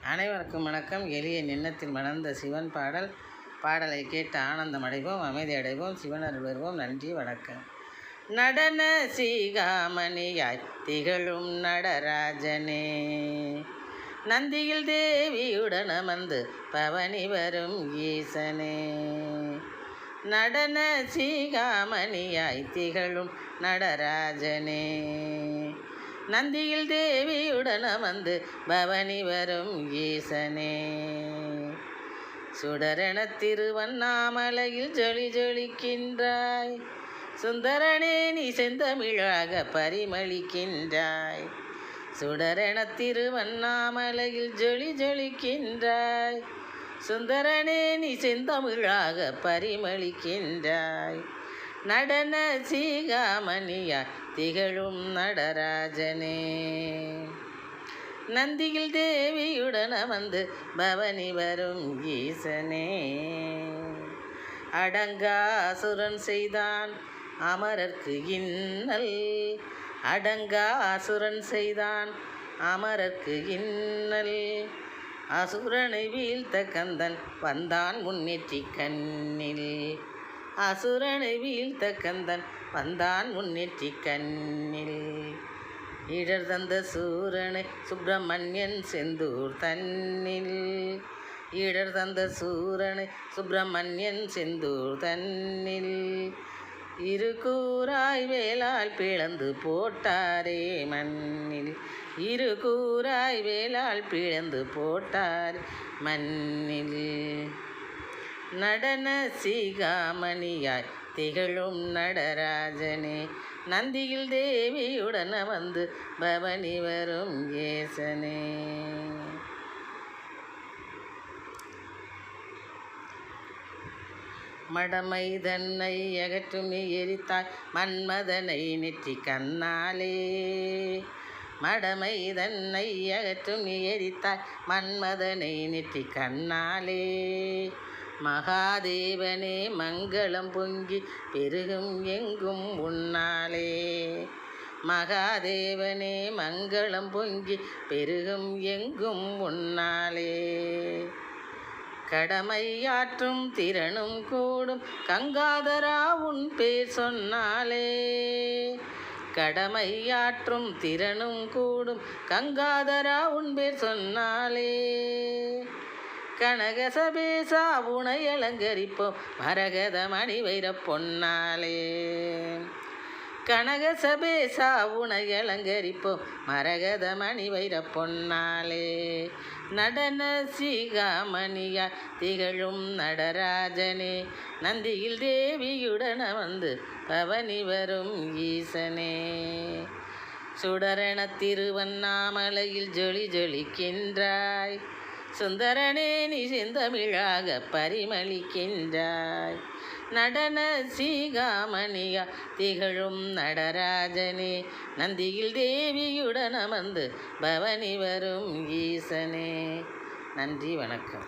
அனைவருக்கும் வணக்கம். எளிய நின்னத்தில் மலர்ந்த சிவன் பாடலை கேட்டு ஆனந்தம் அடைவோம், அமைதி அடைவோம், சிவனருள் வருவோம். நன்றி, வணக்கம். நடன சீகாமணியாய் திகழும் நடராஜனே, நந்தியில் தேவியுடன் அமர்ந்து பவனி வரும் ஈசனே. நடன சீகாமணியாய் திகழும் நடராஜனே, நந்தியில் தேவியுடன் அமர்ந்து பவனி வரும் ஈசனே. சுடரென திருவண்ணாமலையில் ஜொலி ஜொலிக்கின்றாய், சுந்தரனே நீ செந்தமிழாக பரிமளிக்கின்றாய். சுடரென திருவண்ணாமலையில் ஜொலி ஜொலிக்கின்றாய், சுந்தரனே நீ செந்தமிழாக பரிமளிக்கின்றாய். நடன சீகாமணியாய் திகழும் நடராஜனே, நந்தியில் தேவியுடன் அமர்ந்து பவனி வரும் ஈசனே. அடங்காசுரன் செய்தான் அமரர்க்கு இன்னல், அடங்காசுரன் செய்தான் அமரர்க்கு இன்னல். அசுரனை வீழ்த்த கந்தன் வந்தான் முன்னேற்றி கண்ணில், அசுரனை வீழ்த்த கந்தன் வந்தான் முன்னேற்றி கண்ணில். இடர் தந்த சூரனை சுப்பிரமணியன் செந்தூர் தன்னில், இடர் தந்த சூரனை சுப்பிரமணியன் செந்தூர் தன்னில். இரு கூராய் வேலால் பிளந்து போட்டாரே மண்ணில், இரு கூராய் வேலால் பிளந்து போட்டார் மண்ணில். நடன சீகாமணியாய் திகழும் நடராஜனே, நந்தியில் தேவியுடன் வந்து பவனி வரும் ஏசனே. மடமை தன்னை அகற்றும் நீ எரித்தாய் மன்மதனை நெற்றி கண்ணாலே, மடமை தன்னை அகற்றும் நீ எரித்தாய் மன்மதனை நெற்றி கண்ணாலே. மகாதேவனே மங்களம் பொங்கி பெருகும் எங்கும் உன்னாலே, மகாதேவனே மங்களம் பொங்கி பெருகும் எங்கும் உன்னாலே. கடமையாற்றும் திறனும் கூடும் கங்காதரா உன் பேர் சொன்னாலே, கடமையாற்றும் திறனும் கூடும் கங்காதரா உன் பேர் சொன்னாலே. கனகசபேசா உனை அலங்கரிப்போம் மரகத மணி வைர பொன்னாலே, கனகசபேசா உனை அலங்கரிப்போம் மரகத மணி வைர பொன்னாலே. நடன சீகாமணியா திகழும் நடராஜனே, நந்தியில் தேவியுடன் வந்து பவனி வரும் ஈசனே. சுடரென திருவண்ணாமலையில் ஜொலி ஜொலிக்கின்றாய், சுந்தரனே நீ செந்தமிழாக பரிமளிக்கின்றாய். நடன சீகாமணியா திகழும் நடராஜனே, நந்தியில் தேவியுடன் அமர்ந்து பவனி வரும் ஈசனே. நன்றி, வணக்கம்.